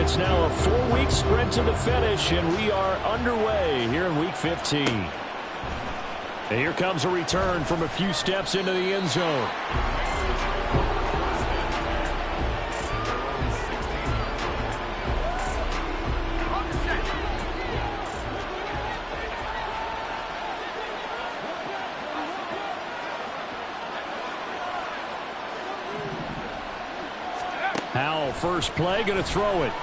It's now a 4-week sprint to the finish, and we are underway here in Week 15. And here comes a return from a few steps into the end zone. Howell, first play, going to throw it.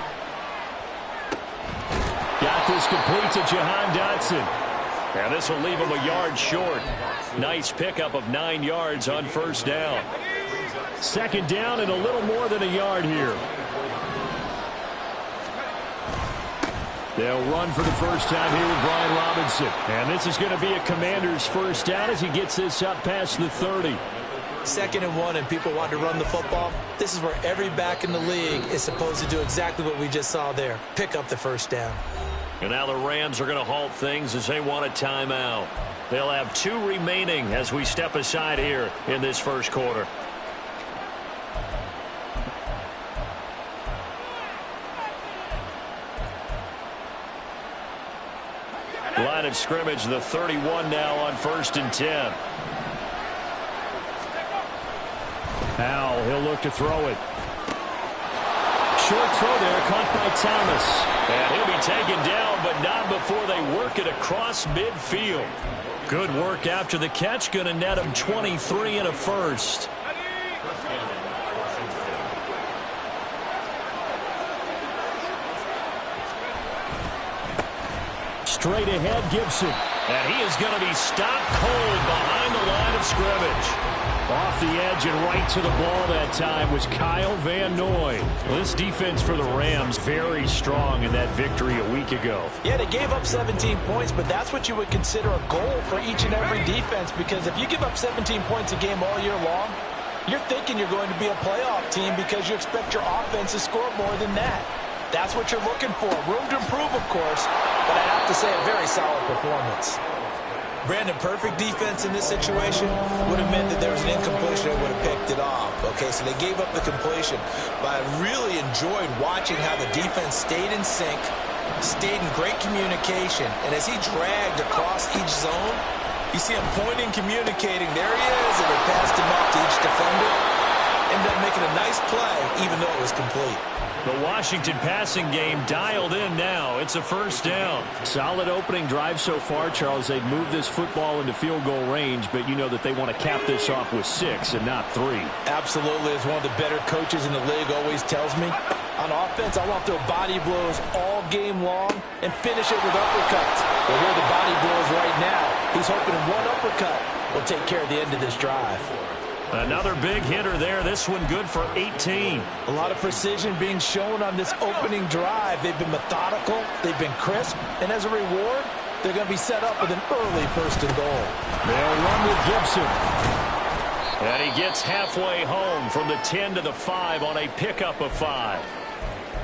Got this complete to Jahan Dotson. And this will leave him a yard short. Nice pickup of 9 yards on first down. Second down and a little more than a yard here. They'll run for the first time here with Brian Robinson. And this is going to be a Commander's first down as he gets this up past the 30. 2nd and 1 and people want to run the football. This is where every back in the league is supposed to do exactly what we just saw there. Pick up the first down. And now the Rams are going to halt things as they want a timeout. They'll have 2 remaining as we step aside here in this first quarter. Line of scrimmage, the 31 now on 1st and 10. Howell, he'll look to throw it. Short throw there, caught by Thomas. And he'll be taken down, but not before they work it across midfield. Good work after the catch, going to net him 23 and a first. Straight ahead, Gibson. And he is going to be stopped cold behind the line of scrimmage. Off the edge and right to the ball that time was Kyle Van Noy. Well, this defense for the Rams very strong in that victory a week ago. Yeah, they gave up 17 points, but that's what you would consider a goal for each and every defense, because if you give up 17 points a game all year long, you're thinking you're going to be a playoff team because you expect your offense to score more than that. That's what you're looking for. Room to improve, of course, but I have to say a very solid performance. Brandon, perfect defense in this situation would have meant that there was an incompletion that would have picked it off. Okay, so they gave up the completion, but I really enjoyed watching how the defense stayed in sync, stayed in great communication, and as he dragged across each zone, you see him pointing, communicating. There he is, and they passed him off to each defender. Ended up making a nice play, even though it was complete. The Washington passing game dialed in now. It's a first down. Solid opening drive so far, Charles. They've moved this football into field goal range, but you know that they want to cap this off with 6 and not 3. Absolutely. As one of the better coaches in the league always tells me, on offense, I want to throw body blows all game long and finish it with uppercuts. Well, here are the body blows right now. He's hoping one uppercut will take care of the end of this drive. Another big hitter there. This one good for 18. A lot of precision being shown on this opening drive. They've been methodical. They've been crisp. And as a reward, they're going to be set up with an early 1st and goal. They'll run with Gibson. And he gets halfway home from the 10 to the 5 on a pickup of 5.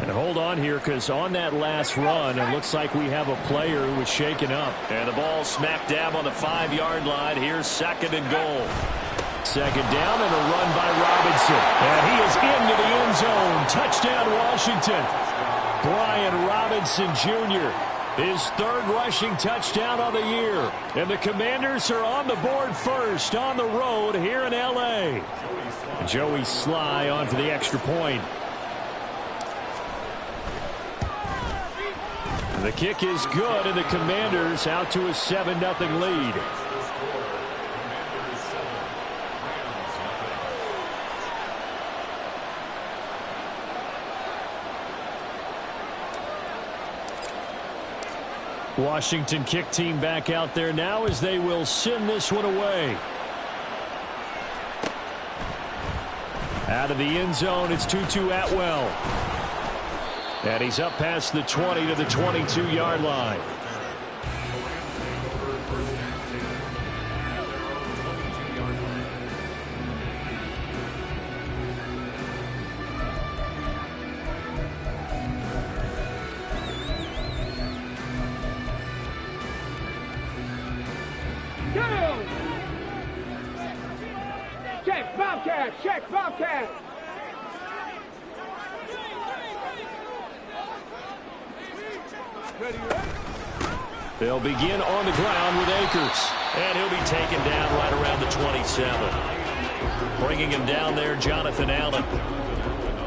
And hold on here, because on that last run, it looks like we have a player who was shaken up. And the ball smack dab on the 5-yard line. Here's 2nd and goal. 2nd down and a run by Robinson. And he is into the end zone. Touchdown, Washington. Brian Robinson Jr., his 3rd rushing touchdown of the year. And the Commanders are on the board first on the road here in L.A. Joey Sly on for the extra point. The kick is good, and the Commanders out to a 7-0 lead. Washington kick team back out there now as they will send this one away. Out of the end zone, it's Tutu Atwell. And he's up past the 20 to the 22-yard line. Check, Bobcat! Check, Bobcat! They'll begin on the ground with Akers. And he'll be taken down right around the 27. Bringing him down there, Jonathan Allen.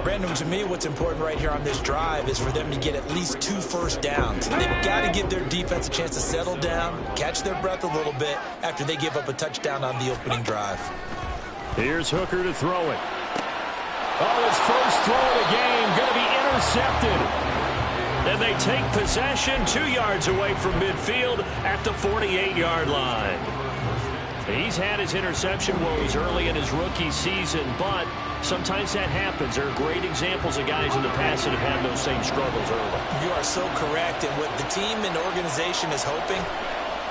Brandon, to me, what's important right here on this drive is for them to get at least 2 first downs. They've got to give their defense a chance to settle down, catch their breath a little bit after they give up a touchdown on the opening drive. Here's Hooker to throw it. Oh, his first throw of the game going to be intercepted. And they take possession 2 yards away from midfield at the 48-yard line. He's had his interception woes early in his rookie season, but sometimes that happens. There are great examples of guys in the past that have had those same struggles early. You are so correct. And what the team and organization is hoping,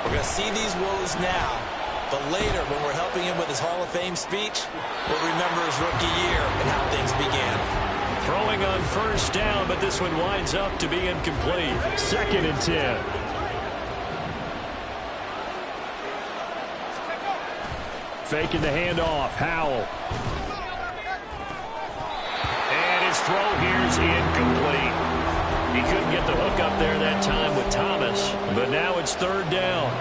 we're going to see these woes now. But later, when we're helping him with his Hall of Fame speech, we'll remember his rookie year and how things began. Throwing on first down, but this one winds up to be incomplete. 2nd and 10. Faking the handoff. Howell. And his throw here's incomplete. He couldn't get the hook up there that time with Thomas, but now it's 3rd down.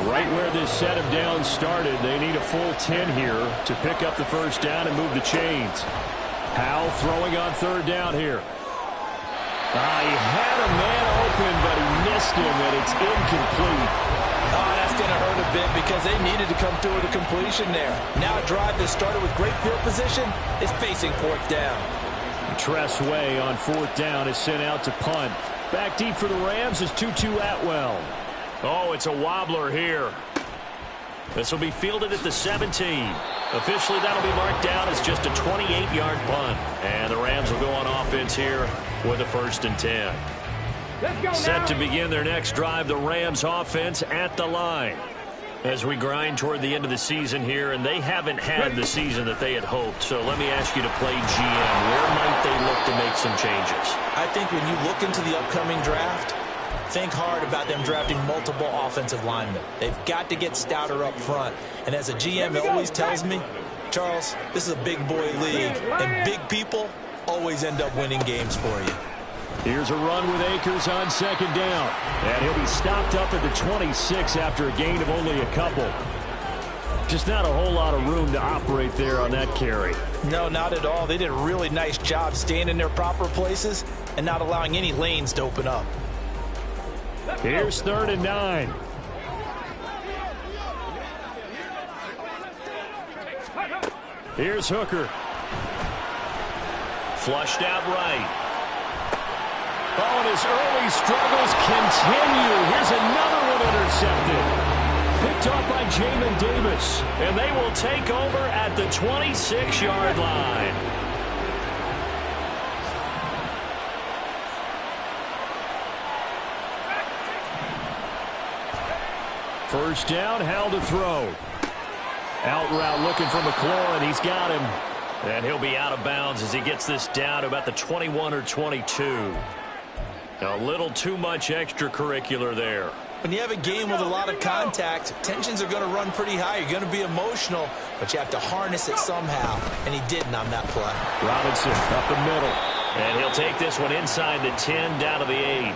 Right where this set of downs started, they need a full 10 here to pick up the first down and move the chains. Howell throwing on 3rd down here. He had a man open, but he missed him, and it's incomplete. That's going to hurt a bit because they needed to come through with a completion there. Now a drive that started with great field position is facing 4th down. Tress Way on 4th down is sent out to punt. Back deep for the Rams is Tutu Atwell. Oh, it's a wobbler here. This will be fielded at the 17. Officially, that'll be marked down as just a 28-yard punt. And the Rams will go on offense here with a 1st and 10. Set to begin their next drive, the Rams offense at the line. As we grind toward the end of the season here, and they haven't had the season that they had hoped. So let me ask you to play GM. Where might they look to make some changes? I think when you look into the upcoming draft, think hard about them drafting multiple offensive linemen. They've got to get stouter up front. And as a GM, it always tells me, Charles, this is a big boy league, and big people always end up winning games for you. Here's a run with Akers on 2nd down. And he'll be stopped up at the 26 after a gain of only a couple. Just not a whole lot of room to operate there on that carry. No, not at all. They did a really nice job staying in their proper places and not allowing any lanes to open up. Here's 3rd and 9. Here's Hooker. Flushed out right. Oh, and his early struggles continue. Here's another one intercepted. Picked off by Jamin Davis. And they will take over at the 26-yard line. First down, Howell to throw. Out route looking for McLaurin. He's got him. And he'll be out of bounds as he gets this down to about the 21 or 22. A little too much extracurricular there. When you have a game with a lot of contact, tensions are going to run pretty high. You're going to be emotional, but you have to harness it somehow. And he didn't on that play. Robinson up the middle. And he'll take this one inside the 10 down to the 8.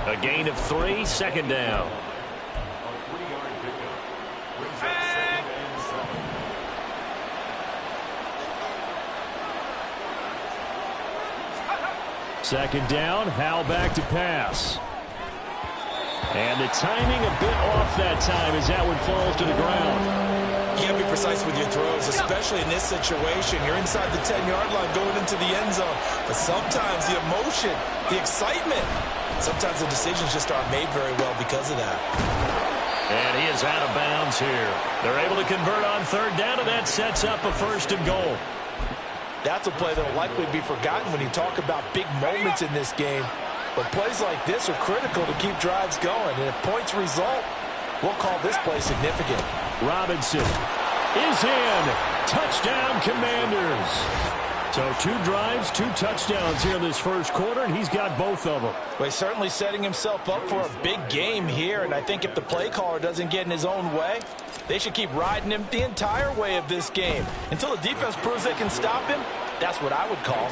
A gain of 3, 2nd down. Second down, Howell back to pass. And the timing a bit off that time as that one falls to the ground. You can't be precise with your throws, especially in this situation. You're inside the 10-yard line going into the end zone. But sometimes the emotion, the excitement, sometimes the decisions just aren't made very well because of that. And he is out of bounds here. They're able to convert on 3rd down, and that sets up a 1st and goal. That's a play that will likely be forgotten when you talk about big moments in this game. But plays like this are critical to keep drives going. And if points result, we'll call this play significant. Robinson is in. Touchdown, Commanders. So 2 drives, 2 touchdowns here in this first quarter, and he's got both of them. Well, he's certainly setting himself up for a big game here. And I think if the play caller doesn't get in his own way, they should keep riding him the entire way of this game. Until the defense proves they can stop him, that's what I would call.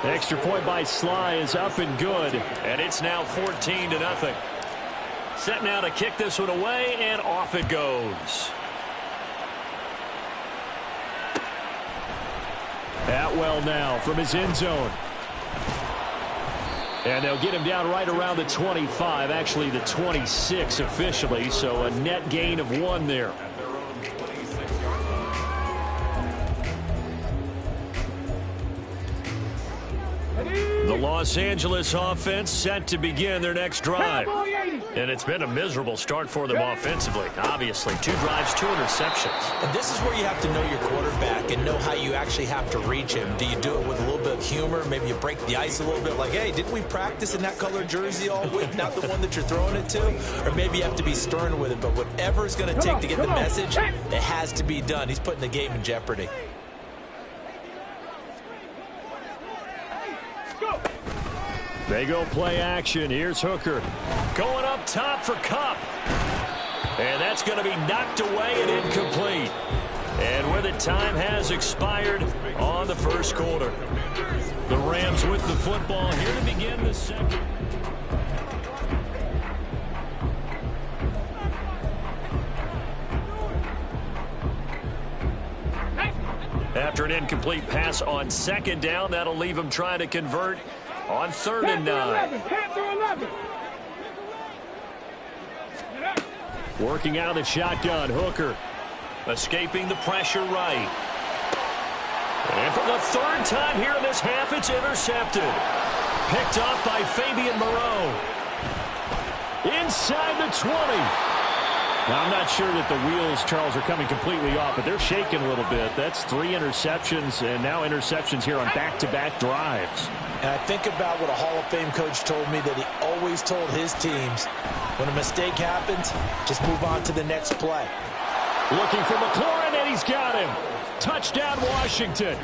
The extra point by Sly is up and good. And it's now 14-0. Set now to kick this one away, and off it goes. Atwell now from his end zone. And they'll get him down right around the 25, actually the 26 officially, so a net gain of 1 there. The Los Angeles offense set to begin their next drive. And it's been a miserable start for them offensively. Obviously, 2 drives, 2 interceptions. And this is where you have to know your quarterback and know how you actually have to reach him. Do you do it with a little bit of humor? Maybe you break the ice a little bit like, hey, didn't we practice in that color jersey all week, not the one that you're throwing it to? Or maybe you have to be stern with it. But whatever it's going to take to get the message, it has to be done. He's putting the game in jeopardy. They go play action. Here's Hooker. Going up top for Kupp. And that's going to be knocked away and incomplete. And with it, time has expired on the first quarter. The Rams with the football here to begin the second. After an incomplete pass on second down, that'll leave him trying to convert on 3rd and 9. Working out of the shotgun, Hooker. Escaping the pressure right. And for the 3rd time here in this half, it's intercepted. Picked off by Fabian Moreau. Inside the 20. Now, I'm not sure that the wheels, Charles, are coming completely off, but they're shaking a little bit. That's 3 interceptions, and now interceptions here on back-to-back drives. And I think about what a Hall of Fame coach told me, that he always told his teams, when a mistake happens, just move on to the next play. Looking for McLaurin, and he's got him. Touchdown, Washington.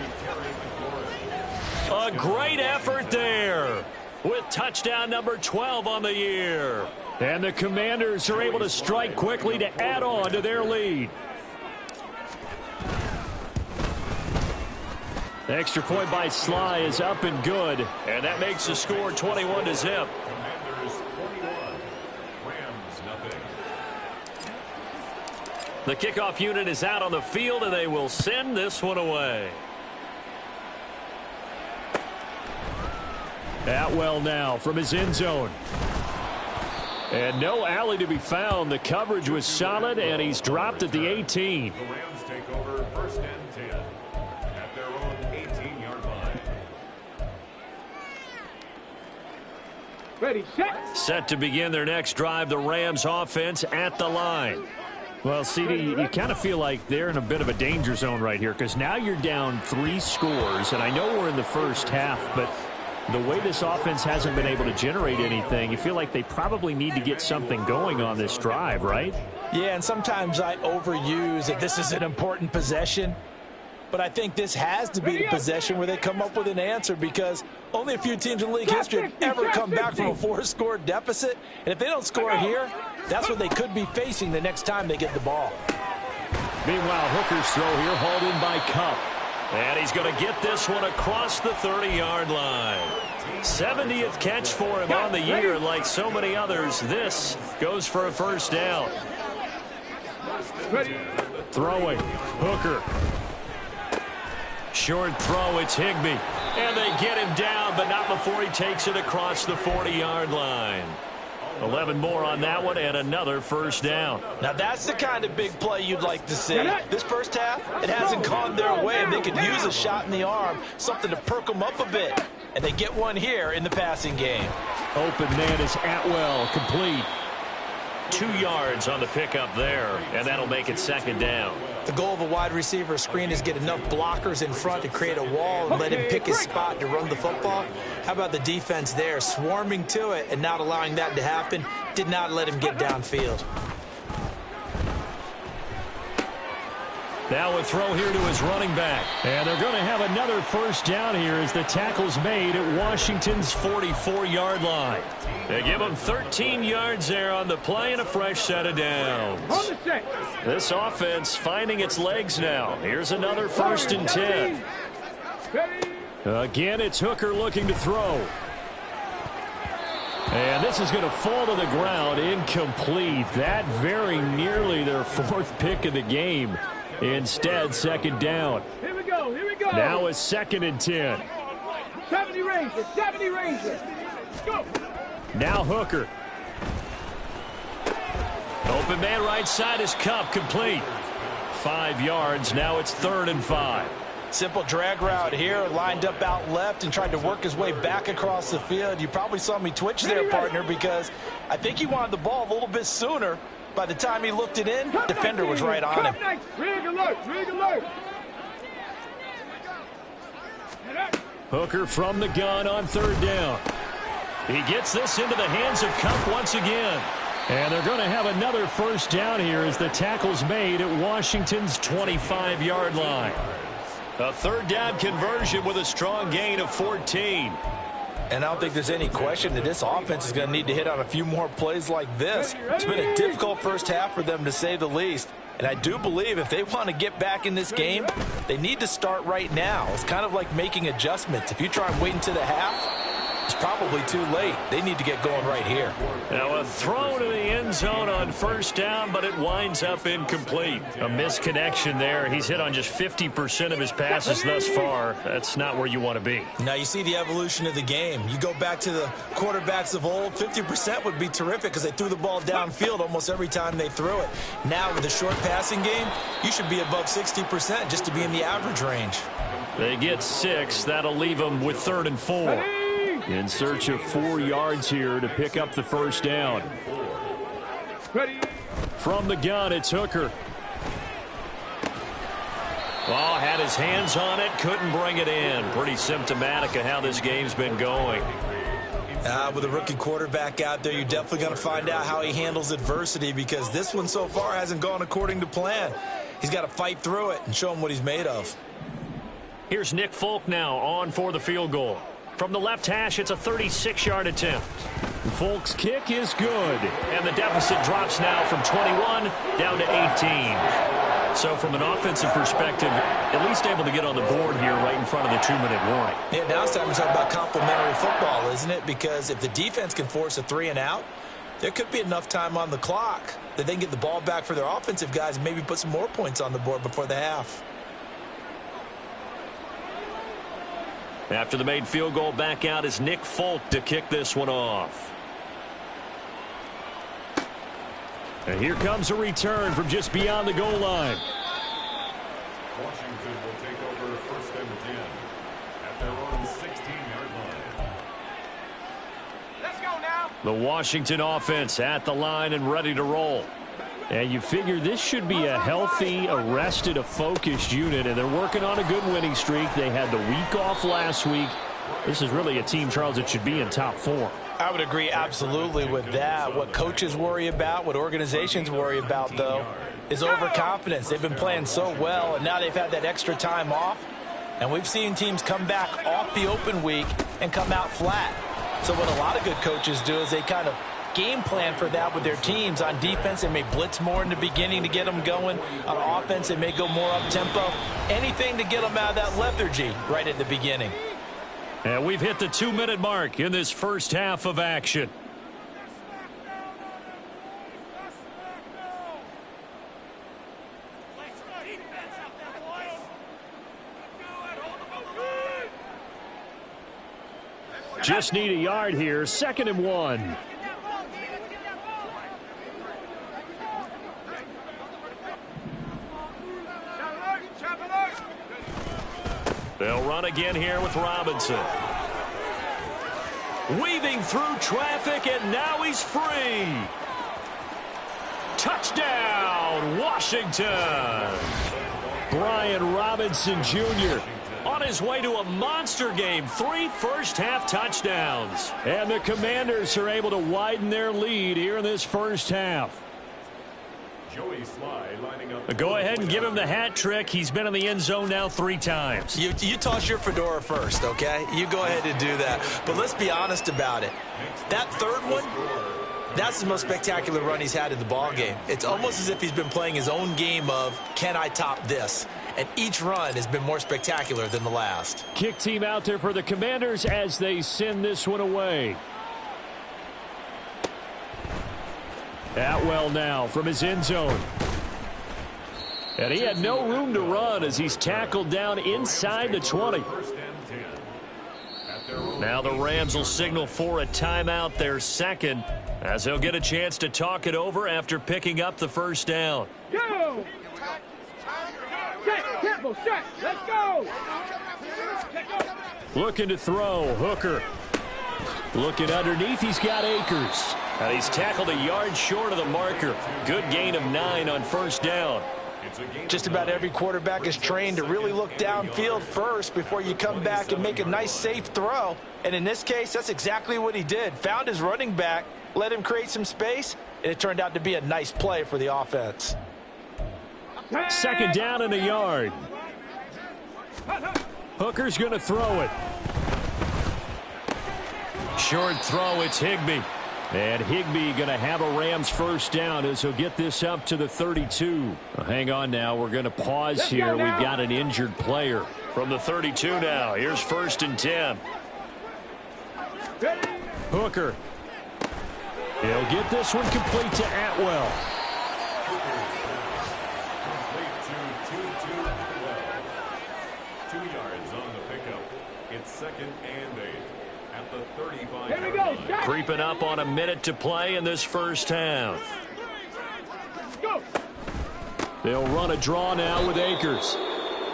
A great effort there with touchdown number 12 on the year. And the Commanders are able to strike quickly to add on to their lead. The extra point by Sly is up and good. And that makes the score 21-0. The kickoff unit is out on the field, and they will send this one away. Atwell now from his end zone. And no alley to be found. The coverage was solid, and he's dropped at the 18. The Rams take over 1st and 10 at their own 18-yard line. Ready, set. Set to begin their next drive, the Rams offense at the line. Well, CD, you kind of feel like they're in a bit of a danger zone right here, because now you're down 3 scores, and I know we're in the first half, but the way this offense hasn't been able to generate anything, you feel like they probably need to get something going on this drive, right? Yeah, and sometimes I overuse that this is an important possession. But I think this has to be the possession where they come up with an answer, because only a few teams in league history have ever come back from a 4-score deficit. And if they don't score here, that's what they could be facing the next time they get the ball. Meanwhile, Hooker's throw here hauled in by Kupp. And he's going to get this one across the 30-yard line. 70th catch for him on the year, and like so many others, this goes for a first down. Throwing, Hooker. Short throw, it's Higbee. And they get him down, but not before he takes it across the 40-yard line. 11 more on that one, and another first down. Now that's the kind of big play you'd like to see. This first half, it hasn't gone their way, and they could use a shot in the arm, something to perk them up a bit. And they get one here in the passing game. Open man is Atwell, complete. 2 yards on the pickup there, and that'll make it 2nd down. The goal of a wide receiver screen is get enough blockers in front to create a wall and let him pick his spot to run the football. How about the defense there, swarming to it and not allowing that to happen? Did not let him get downfield. Now a throw here to his running back. And they're going to have another first down here as the tackle's made at Washington's 44-yard line. They give them 13 yards there on the play and a fresh set of downs. This offense finding its legs now. Here's another 1st and 10. Again, it's Hooker looking to throw. And this is going to fall to the ground, incomplete. That very nearly their 4th pick of the game. Instead, 2nd down. Here we go, here we go. Now a 2nd and 10. 70 Rangers, 70 Rangers. Go. Now Hooker. Open man right side is Kupp, complete. 5 yards, now it's 3rd and 5. Simple drag route here, lined up out left and tried to work his way back across the field. You probably saw me twitch there, partner, because I think he wanted the ball a little bit sooner. By the time he looked it in, the defender was right on him. Rig alert, rig alert. Hooker from the gun on 3rd down. He gets this into the hands of Kupp once again. And they're going to have another 1st down here as the tackle's made at Washington's 25-yard line. A 3rd down conversion with a strong gain of 14. And I don't think there's any question that this offense is going to need to hit on a few more plays like this. It's been a difficult first half for them, to say the least. And I do believe if they want to get back in this game, they need to start right now. It's kind of like making adjustments. If you try and wait until the half, it's probably too late. They need to get going right here. Now a throw to the end zone on 1st down, but it winds up incomplete. A misconnection there. He's hit on just 50% of his passes thus far. That's not where you want to be. Now you see the evolution of the game. You go back to the quarterbacks of old, 50% would be terrific because they threw the ball downfield almost every time they threw it. Now with the short passing game, you should be above 60% just to be in the average range. They get 6. That'll leave them with 3rd and 4. In search of 4 yards here to pick up the 1st down. Ready. From the gun, it's Hooker. Oh, had his hands on it, couldn't bring it in. Pretty symptomatic of how this game's been going. With a rookie quarterback out there, you're definitely going to find out how he handles adversity, because this one so far hasn't gone according to plan. He's got to fight through it and show him what he's made of. Here's Nick Folk now on for the field goal. From the left hash, it's a 36-yard attempt. Folk's kick is good. And the deficit drops now from 21 down to 18. So from an offensive perspective, at least able to get on the board here right in front of the 2-minute warning. Yeah, now it's time to talk about complimentary football, isn't it? Because if the defense can force a 3-and-out, there could be enough time on the clock that they can get the ball back for their offensive guys and maybe put some more points on the board before the half. After the made field goal, back out is Nick Folk to kick this one off. And here comes a return from just beyond the goal line. Washington will take over 1st and 10 at their own 16-yard line. Let's go now. The Washington offense at the line and ready to roll. And you figure this should be a healthy, arrested, a focused unit, and they're working on a good winning streak. They had the week off last week. This is really a team, Charles, that should be in top 4. I would agree absolutely with that. What coaches worry about, what organizations worry about, though, is overconfidence. They've been playing so well, and now they've had that extra time off. And we've seen teams come back off the open week and come out flat. So what a lot of good coaches do is they kind of game plan for that with their teams. On defense, they may blitz more in the beginning to get them going. On offense, they may go more up-tempo. Anything to get them out of that lethargy right at the beginning. And we've hit the 2-minute mark in this first half of action. Just need a yard here. 2nd and 1. They'll run again here with Robinson. Weaving through traffic, and now he's free. Touchdown, Washington. Brian Robinson Jr. on his way to a monster game. 3 first-half touchdowns. And the Commanders are able to widen their lead here in this first half. Joey Sly lining up. Go ahead and give him the hat trick. He's been in the end zone now 3 times. You toss your fedora first, okay? You go ahead and do that. But let's be honest about it. That third one, That's the most spectacular run he's had in the ball game. It's almost as if he's been playing his own game of, can I top this? And each run has been more spectacular than the last. Kick team out there for the Commanders as they send this one away. Atwell now from his end zone. And he had no room to run as he's tackled down inside the 20. Now the Rams will signal for a timeout, their second, as they'll get a chance to talk it over after picking up the first down. Go! Set, tempo, set, let's go! Looking to throw, Hooker. Looking underneath, he's got Akers. And he's tackled a yard short of the marker. Good gain of 9 on first down. Just about every quarterback is trained to really look downfield first before you come back and make a nice, safe throw. And in this case, that's exactly what he did. Found his running back, let him create some space, and it turned out to be a nice play for the offense. Second down and a yard. Hooker's going to throw it. Short throw, it's Higbee. And Higbee going to have a Rams first down as he'll get this up to the 32. Hang on now. We're going to pause here. We've got an injured player. From the 32 now. Here's 1st and 10. Hooker. He'll get this one complete to Atwell. Complete to 2 yards on the pickup. It's 2nd and 8. At the 35. Here we go, Jack. Creeping up on a minute to play in this first half. Go! They'll run a draw now with Akers.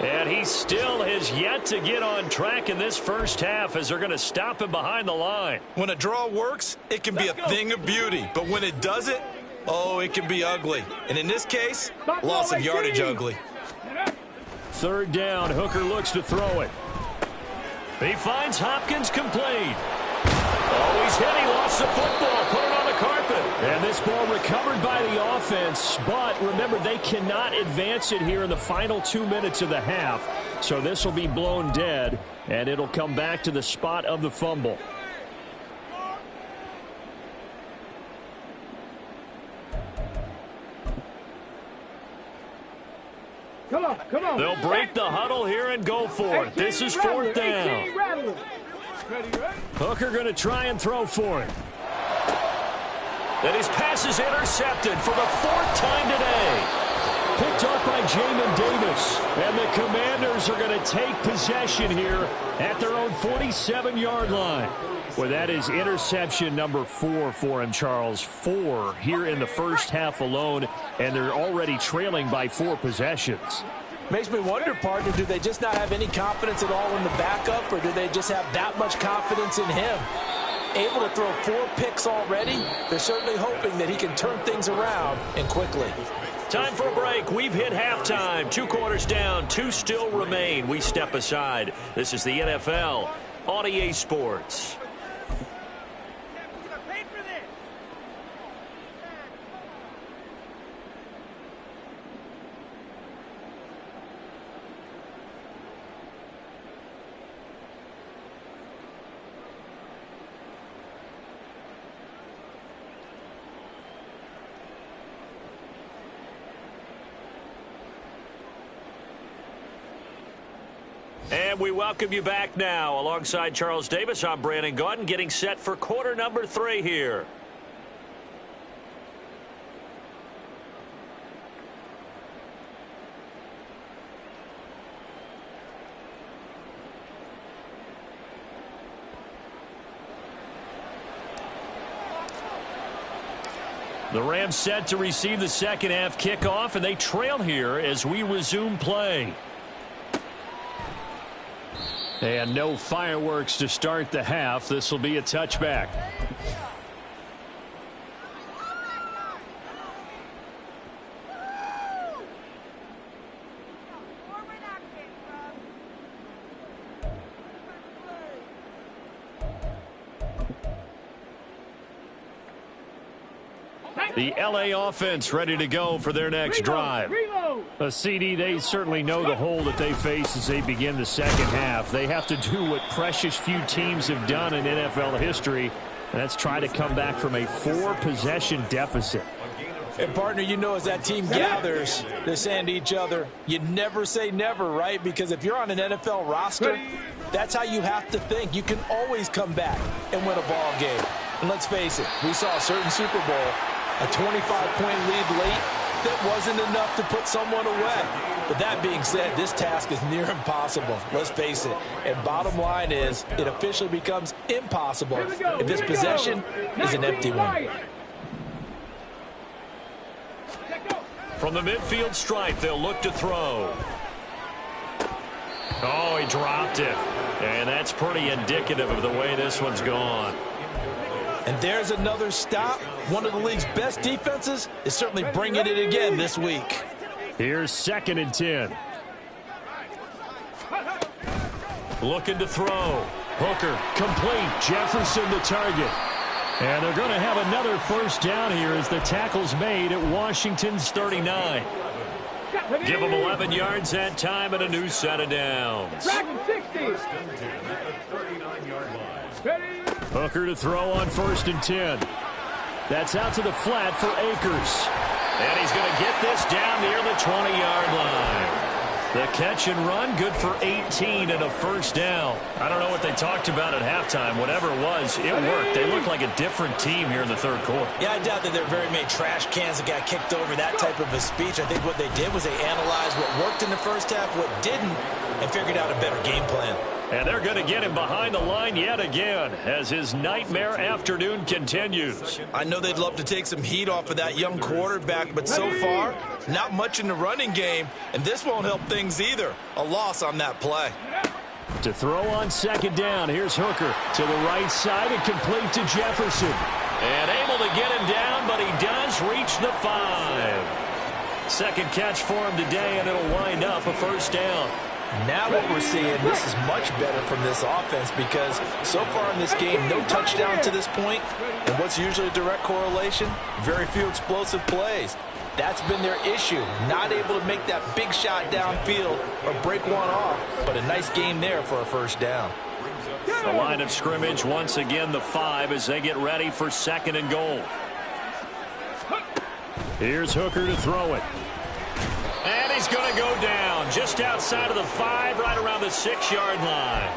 And he still has yet to get on track in this first half as they're going to stop him behind the line. When a draw works, it can be a thing of beauty. But when it doesn't, oh, it can be ugly. And in this case, loss of yardage ugly. 3rd down, Hooker looks to throw it. He finds Hopkins complete. Oh, he's hit. He lost the football. Put it on the carpet. And this ball recovered by the offense. But remember, they cannot advance it here in the final 2 minutes of the half. So this will be blown dead, and it'll come back to the spot of the fumble. Come on, come on. They'll break the huddle here and go for it. This is 4th down. Hooker going to try and throw for it. And his pass is intercepted for the 4th time today. Picked up by Jamin Davis. And the Commanders are going to take possession here at their own 47-yard line. Well, that is interception number 4 for him, Charles. 4 here in the first half alone, and they're already trailing by 4 possessions. Makes me wonder, partner, do they just not have any confidence at all in the backup, or do they just have that much confidence in him? Able to throw 4 picks already, they're certainly hoping that he can turn things around and quickly. Time for a break. We've hit halftime. 2 quarters down, 2 still remain. We step aside. This is the NFL on EA Sports. And we welcome you back now. Alongside Charles Davis, I'm Brandon Gaudin, getting set for quarter number 3 here. The Rams set to receive the second half kickoff, and they trail here as we resume play. And no fireworks to start the half. This will be a touchback. The LA offense ready to go for their next drive. A CD, they certainly know the hole that they face as they begin the second half. They have to do what precious few teams have done in NFL history, Let's try to come back from a 4-possession deficit. And, partner, you know, as that team gathers, they're saying to each other, you never say never, right? Because if you're on an NFL roster, that's how you have to think. You can always come back and win a ball game. And let's face it, we saw a certain Super Bowl, a 25-point lead late, that wasn't enough to put someone away. But that being said, this task is near impossible. Let's face it. And bottom line is, it officially becomes impossible if this possession is an empty one. From the midfield stripe, they'll look to throw. Oh, he dropped it. And that's pretty indicative of the way this one's gone. And there's another stop. One of the league's best defenses is certainly bringing it again this week. Here's 2nd and 10. Looking to throw. Hooker, complete. Jefferson the target. And they're going to have another first down here as the tackle's made at Washington's 39. Give them 11 yards that time and a new set of downs. Hooker to throw on 1st and 10. That's out to the flat for Akers. And he's going to get this down near the 20-yard line. The catch and run, good for 18 and a first down. I don't know what they talked about at halftime. Whatever it was, it worked. They look like a different team here in the 3rd quarter. Yeah, I doubt that there are very many trash cans that got kicked over, that type of a speech. I think what they did was they analyzed what worked in the first half, what didn't, and figured out a better game plan. And they're going to get him behind the line yet again as his nightmare afternoon continues. I know they'd love to take some heat off of that young quarterback, but so far, not much in the running game, and this won't help things either. A loss on that play. To throw on 2nd down, here's Hooker to the right side and complete to Jefferson. And able to get him down, but he does reach the 5. Second catch for him today, and it'll wind up a first down. Now what we're seeing, this is much better from this offense because so far in this game, no touchdown to this point. And what's usually a direct correlation? Very few explosive plays. That's been their issue. Not able to make that big shot downfield or break one off. But a nice game there for a first down. The line of scrimmage, once again, the 5 as they get ready for 2nd and goal. Here's Hooker to throw it. And he's going to go down just outside of the 5, right around the 6-yard line.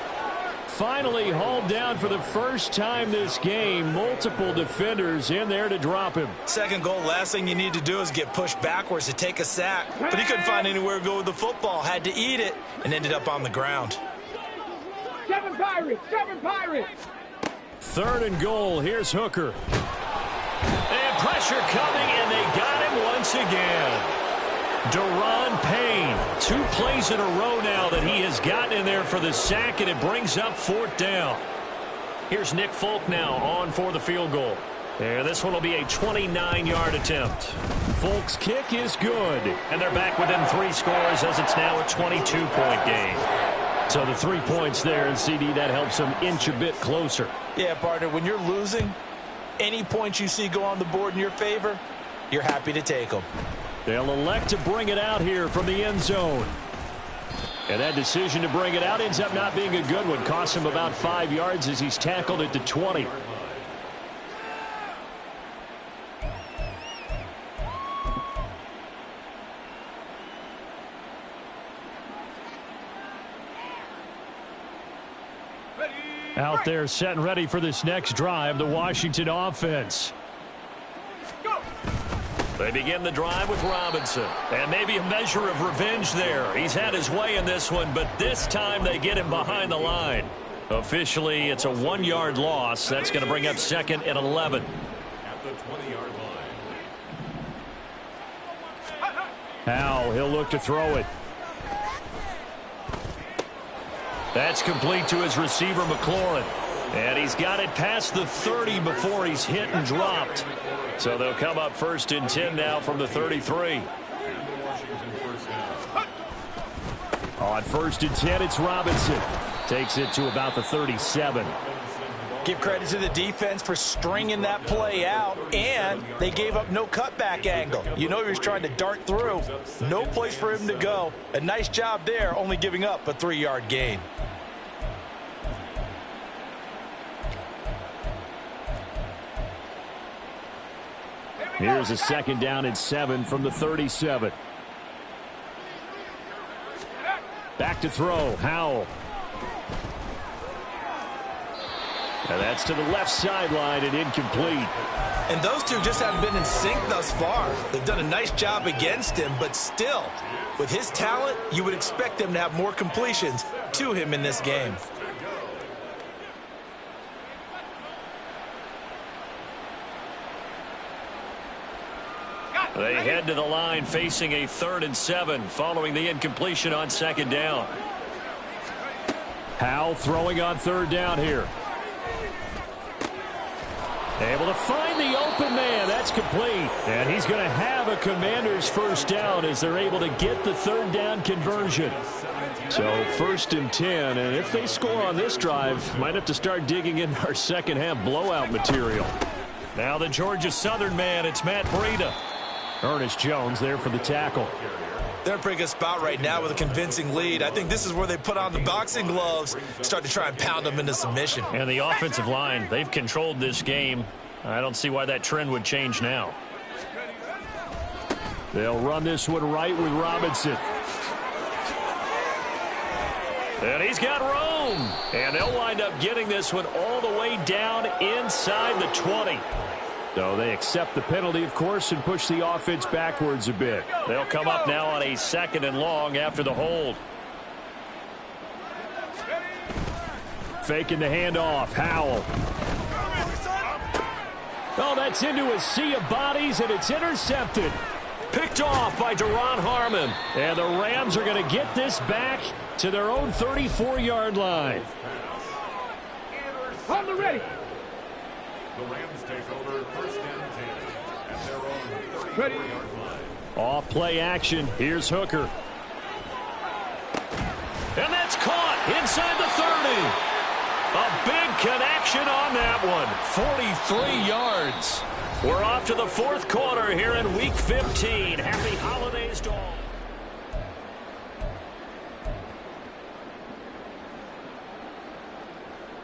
Finally hauled down for the first time this game. Multiple defenders in there to drop him. 2nd goal, last thing you need to do is get pushed backwards to take a sack. But he couldn't find anywhere to go with the football. Had to eat it and ended up on the ground. 7 Pirates! 7 Pirates! 3rd and goal. Here's Hooker. And pressure coming, and they got him once again. Daron Payne, 2 plays in a row now that he has gotten in there for the sack, and it brings up 4th down. Here's Nick Folk now on for the field goal. And this one will be a 29-yard attempt. Folk's kick is good, and they're back within 3 scores as it's now a 22-point game. So the 3 points there, and CD, that helps them inch a bit closer. Yeah, partner, when you're losing, any points you see go on the board in your favor, you're happy to take them. They'll elect to bring it out here from the end zone. And that decision to bring it out ends up not being a good one. Costs him about 5 yards as he's tackled at the 20. Out there set and ready for this next drive, the Washington offense. They begin the drive with Robinson. And maybe a measure of revenge there. He's had his way in this one, but this time they get him behind the line. Officially, it's a 1-yard loss. That's going to bring up 2nd and 11. At the 20-yard line. Now he'll look to throw it. That's complete to his receiver, McLaurin. And he's got it past the 30 before he's hit and dropped. So they'll come up 1st and 10 now from the 33. On 1st and 10, it's Robinson. Takes it to about the 37. Give credit to the defense for stringing that play out, and they gave up no cutback angle. You know he was trying to dart through. No place for him to go. A nice job there, only giving up a 3-yard gain. Here's a 2nd down and 7 from the 37. Back to throw, Howell. And that's to the left sideline and incomplete. And those two just haven't been in sync thus far. They've done a nice job against him, but still, with his talent, you would expect them to have more completions to him in this game. They head to the line facing a 3rd and 7 following the incompletion on 2nd down. Howell throwing on 3rd down here. Able to find the open man. That's complete. And he's going to have a Commanders 1st down as they're able to get the 3rd down conversion. So 1st and 10. And if they score on this drive, might have to start digging in our second half blowout material. Now the Georgia Southern man, it's Matt Breida. Ernest Jones there for the tackle. They're in a pretty good spot right now with a convincing lead. I think this is where they put on the boxing gloves, start to try and pound them into submission. And the offensive line, they've controlled this game. I don't see why that trend would change now. They'll run this one right with Robinson. And he's got room. And they'll wind up getting this one all the way down inside the 20. So they accept the penalty, of course, and push the offense backwards a bit. They'll come up now on a 2nd and long after the hold. Faking the handoff. Howell. Oh, that's into a sea of bodies, and it's intercepted. Picked off by Daron Harmon. And the Rams are going to get this back to their own 34-yard line. On the ready. The Rams take over 1st and 10 at their own 34-yard line. Off play action. Here's Hooker. And that's caught inside the 30. A big connection on that one. 43 yards. We're off to the 4th quarter here in Week 15. Happy holidays to all.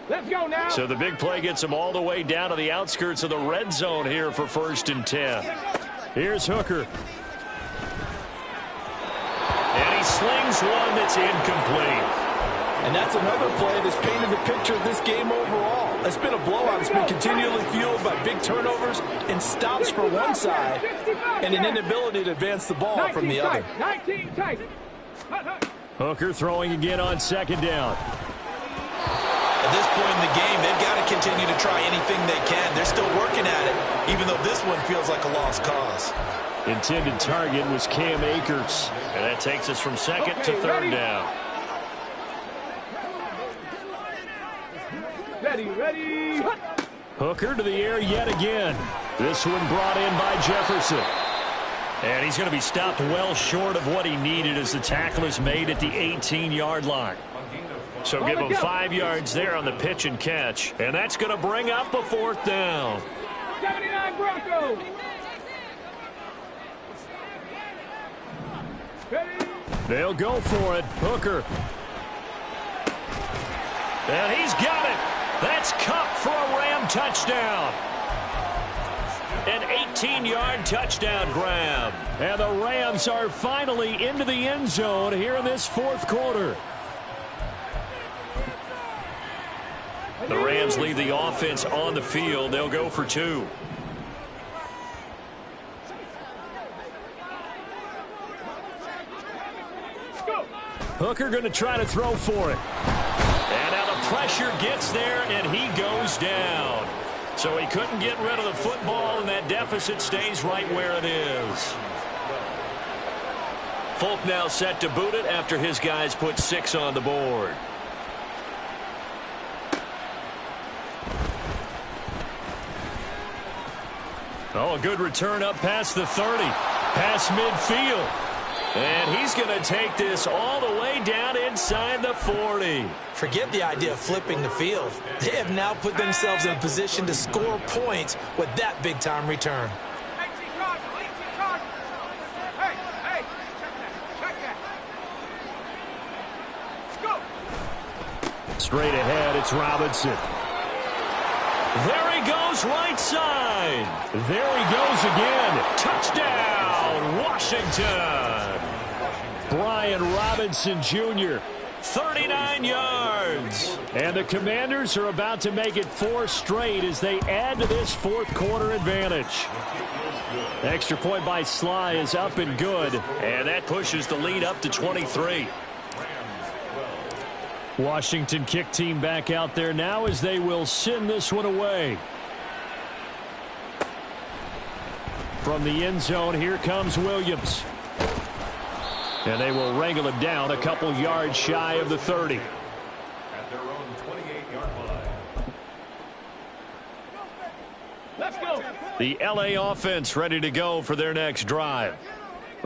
Let's go now. So the big play gets them all the way down to the outskirts of the red zone here for 1st and 10. Here's Hooker. And he slings one that's incomplete. And that's another play that's painted the picture of this game overall. It's been a blowout. It's been continually fueled by big turnovers and stops for one side and an inability to advance the ball from the other. 19 tight. Hooker throwing again on 2nd down. At this point in the game, they've got to continue to try anything they can. They're still working at it, even though this one feels like a lost cause. Intended target was Cam Akers. And that takes us from 2nd to 3rd down. Ready. Hooker to the air yet again. This one brought in by Jefferson. And he's going to be stopped well short of what he needed as the tackle is made at the 18-yard line. So give him 5 yards there on the pitch and catch. And that's going to bring up a 4th down. 79 Broncos. Ready. They'll go for it. Hooker. And he's got it. That's Kupp for a Ram touchdown. An 18-yard touchdown grab. And the Rams are finally into the end zone here in this 4th quarter. The Rams leave the offense on the field. They'll go for 2. Hooker going to try to throw for it. And now the pressure gets there, and he goes down. So he couldn't get rid of the football, and that deficit stays right where it is. Folk now set to boot it after his guys put 6 on the board. Oh, a good return up past the 30. Past midfield. And he's going to take this all the way down inside the 40. Forget the idea of flipping the field. They have now put themselves in a position to score points with that big-time return. Straight ahead, it's Robinson. There he goes right side. There he goes again. Washington. Brian Robinson Jr., 39 yards. And the Commanders are about to make it 4 straight as they add to this fourth quarter advantage. Extra point by Sly is up and good. And that pushes the lead up to 23. Washington kick team back out there now as they will send this one away. From the end zone, here comes Williams. And they will wrangle him down a couple yards shy of the 30. At their own 28-yard line. Let's go. The LA offense ready to go for their next drive.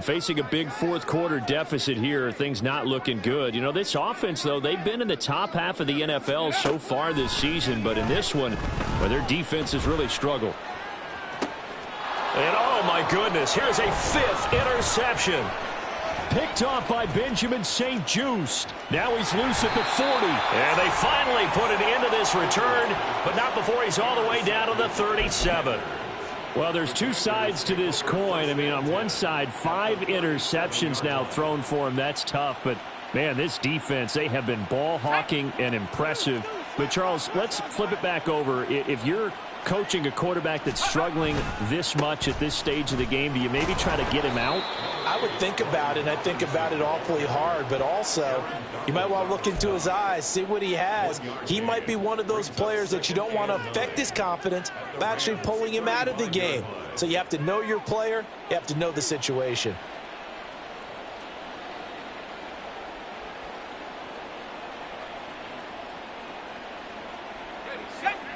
Facing a big fourth quarter deficit here, things not looking good. You know, this offense, though, they've been in the top half of the NFL so far this season, but in this one, well, their defense has really struggled. And oh my goodness, here's a 5th interception. Picked off by Benjamin St-Juste. Now he's loose at the 40. And they finally put an end to this return, but not before he's all the way down to the 37. Well, there's two sides to this coin. I mean, on one side, 5 interceptions now thrown for him. That's tough. But, man, this defense, they have been ball hawking and impressive. But, Charles, let's flip it back over. If you're coaching a quarterback that's struggling this much at this stage of the game, do you maybe try to get him out? I would think about it, and I think about it awfully hard, but also you might want to look into his eyes, see what he has. He might be one of those players that you don't want to affect his confidence by actually pulling him out of the game. So you have to know your player, you have to know the situation.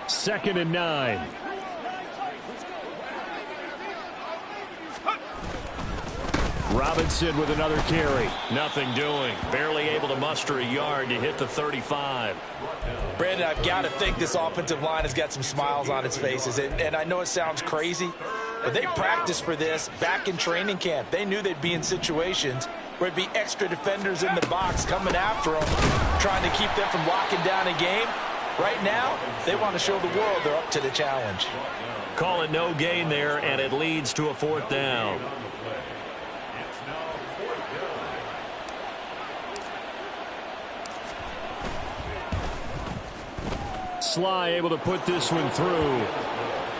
Second and 9. Robinson with another carry. Nothing doing. Barely able to muster a yard to hit the 35. Brandon, I've got to think this offensive line has got some smiles on its faces. And I know it sounds crazy, but they practiced for this back in training camp. They knew they'd be in situations where it'd be extra defenders in the box coming after them, trying to keep them from locking down a game. Right now, they want to show the world they're up to the challenge. Call it no gain there, and it leads to a 4th down. Sly able to put this one through.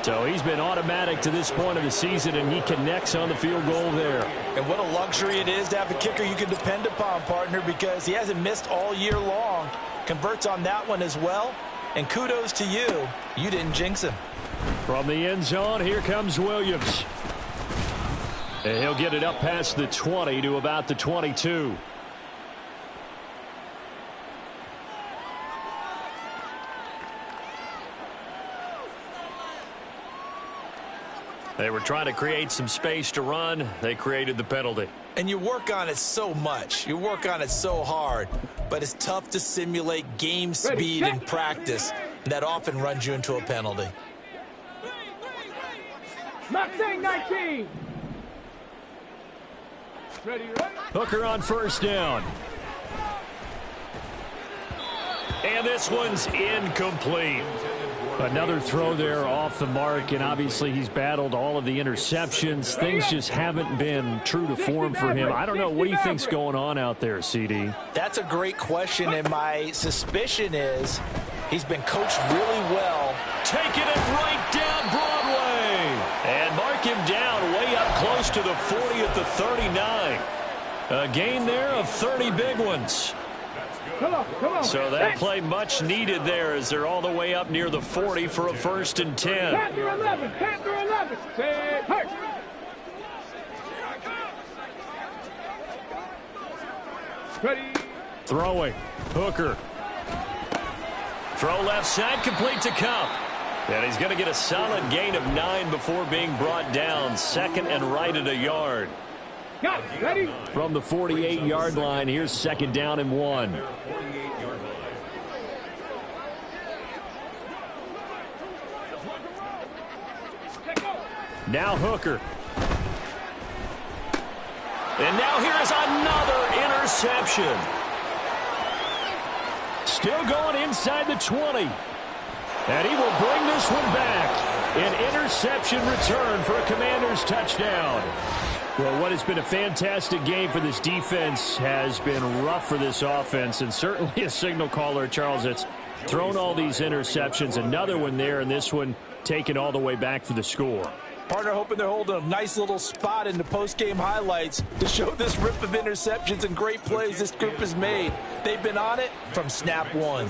So he's been automatic to this point of the season, and he connects on the field goal there. And what a luxury it is to have a kicker you can depend upon, partner, because he hasn't missed all year long. Converts on that one as well. And kudos to you. You didn't jinx him. From the end zone, here comes Williams. And he'll get it up past the 20 to about the 22. They were trying to create some space to run. They created the penalty. And you work on it so much. You work on it so hard. But it's tough to simulate game speed in practice. And that often runs you into a penalty. Mustang 19. Ready, ready. Hooker on first down. And this one's incomplete. Another throw there off the mark, and obviously he's battled all of the interceptions. Things just haven't been true to form for him. I don't know. What do you think's going on out there, CD? That's a great question, and my suspicion is he's been coached really well. Taking it right down Broadway. And mark him down way up close to the 40 at the 39. A gain there of 30 big ones. Come on. So that play much needed there as they're all the way up near the 40 for a 1st and 10. Panther 11. Say, hurt. Ready. Throwing. Hooker. Throw left side, complete to Kupp. And he's going to get a solid gain of 9 before being brought down. 2nd and right at a yard. Got it. Ready. From the 48-yard line, here's 2nd down and 1. Now Hooker. And now here is another interception. Still going inside the 20. And he will bring this one back. An interception return for a Commanders touchdown. Well, what has been a fantastic game for this defense has been rough for this offense, and certainly a signal caller, Charles, that's thrown all these interceptions. Another one there, and this one taken all the way back for the score. Partner hoping they're holding a nice little spot in the post-game highlights to show this rip of interceptions and great plays this group has made. They've been on it from snap one.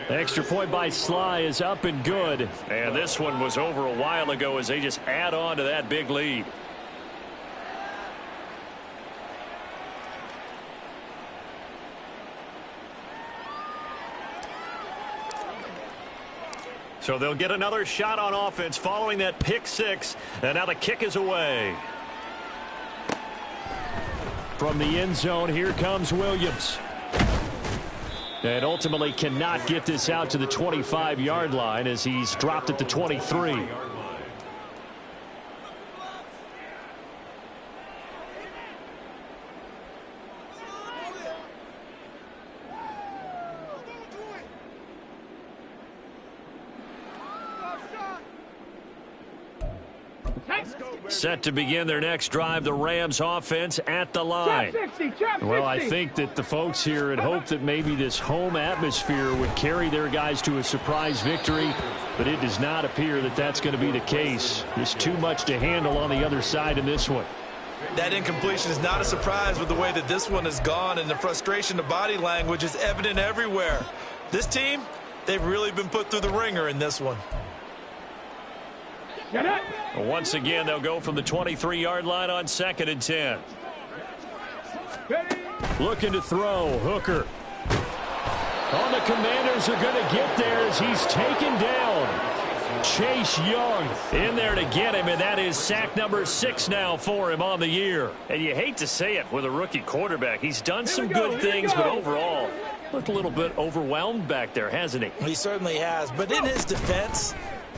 Extra point by Sly is up and good. And this one was over a while ago as they just add on to that big lead. So they'll get another shot on offense following that pick six. And now the kick is away. From the end zone, here comes Williams. And ultimately cannot get this out to the 25-yard line as he's dropped at the 23. Set to begin their next drive, the Rams offense at the line. Well, I think that the folks here had hoped that maybe this home atmosphere would carry their guys to a surprise victory, but it does not appear that that's going to be the case. There's too much to handle on the other side in this one. That incompletion is not a surprise with the way that this one has gone, and the frustration of body language is evident everywhere. This team, they've really been put through the ringer in this one. Once again, they'll go from the 23-yard line on 2nd and 10. Looking to throw, Hooker. Oh, the Commanders are going to get there as he's taken down. Chase Young in there to get him, and that is sack number 6 now for him on the year. And you hate to say it with a rookie quarterback. He's done some good things, but overall, looked a little bit overwhelmed back there, hasn't he? He certainly has, but in his defense,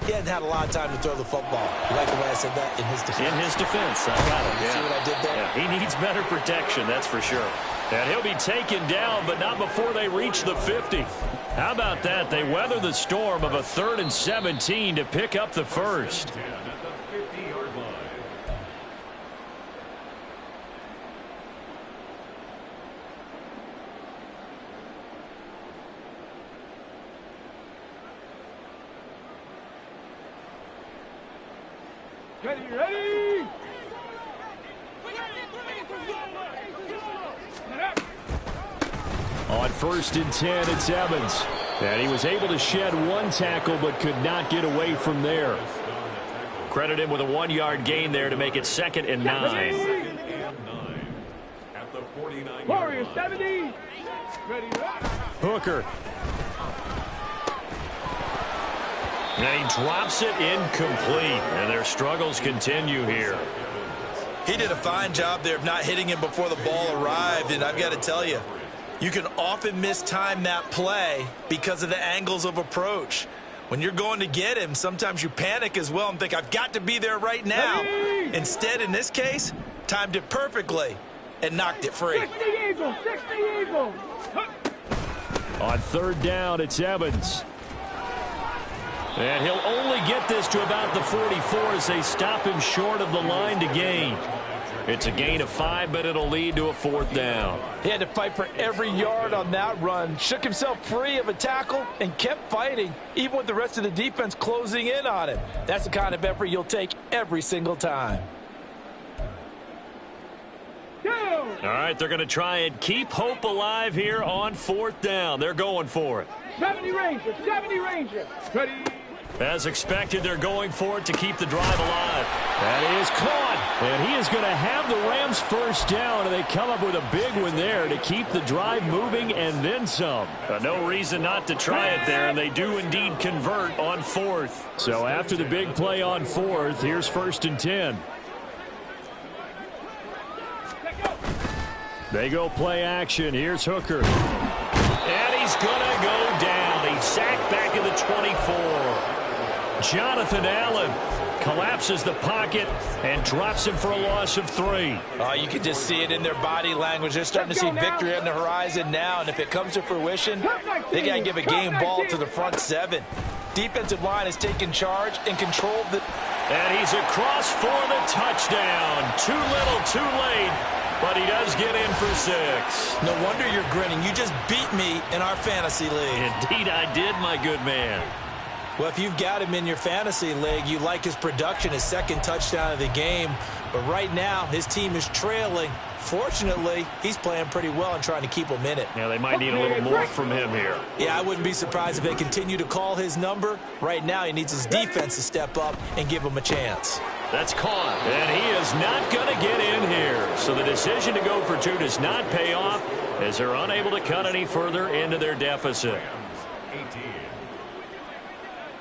he hasn't had a lot of time to throw the football. You like the way I said that? In his defense. In his defense. I got it. You see what I did there? Yeah, he needs better protection, that's for sure. And he'll be taken down, but not before they reach the 50. How about that? They weather the storm of a 3rd and 17 to pick up the first. Ready? On 1st and 10, it's Evans. And he was able to shed one tackle but could not get away from there. Credit him with a 1-yard gain there to make it 2nd and 9. Warriors 70. Ready? Hooker. And he drops it incomplete. And their struggles continue here. He did a fine job there of not hitting him before the ball arrived, and I've got to tell you, you can often mistime that play because of the angles of approach. When you're going to get him, sometimes you panic as well and think, I've got to be there right now. Instead, in this case, timed it perfectly and knocked it free. 60 Eagles, 60 Eagles. On 3rd down, it's Evans. And he'll only get this to about the 44 as they stop him short of the line to gain. It's a gain of 5, but it'll lead to a 4th down. He had to fight for every yard on that run, shook himself free of a tackle, and kept fighting, even with the rest of the defense closing in on him. That's the kind of effort you'll take every single time. All right, they're going to try and keep hope alive here on 4th down. They're going for it. 70 Rangers, 70 Rangers. Ready? As expected, they're going for it to keep the drive alive. That is caught. And he is going to have the Rams first down, and they come up with a big one there to keep the drive moving and then some. No reason not to try it there, and they do indeed convert on 4th. So after the big play on 4th, here's 1st and 10. They go play action. Here's Hooker. And he's going to go down. He's sacked back in the 24. Jonathan Allen collapses the pocket and drops him for a loss of 3. You can just see it in their body language. They're starting to see victory on the horizon now, and if it comes to fruition, they got to give a game ball to the front 7. Defensive line has taken charge and controlled the And he's across for the touchdown. Too little, too late, but he does get in for 6. No wonder you're grinning. You just beat me in our fantasy league. Indeed I did, my good man. Well, if you've got him in your fantasy league, you like his production, his second touchdown of the game. But right now, his team is trailing. Fortunately, he's playing pretty well and trying to keep him in it. Yeah, they might need a little more from him here. Yeah, I wouldn't be surprised if they continue to call his number. Right now, he needs his defense to step up and give him a chance. That's caught, and he is not going to get in here. So the decision to go for 2 does not pay off as they're unable to cut any further into their deficit.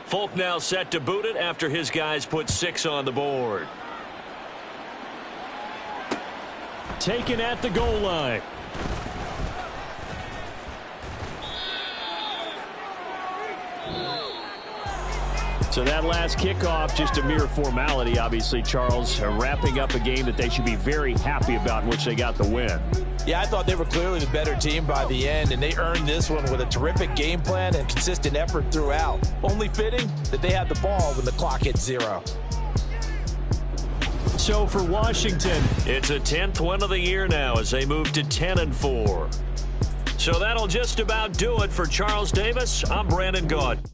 Folk now set to boot it after his guys put 6 on the board. Taken at the goal line. So that last kickoff, just a mere formality, obviously, Charles, wrapping up a game that they should be very happy about, in which they got the win. Yeah, I thought they were clearly the better team by the end, and they earned this one with a terrific game plan and consistent effort throughout. Only fitting that they had the ball when the clock hit 0. So for Washington, it's a 10th win of the year now as they move to 10-4. So that'll just about do it for Charles Davis. I'm Brandon Gaudin.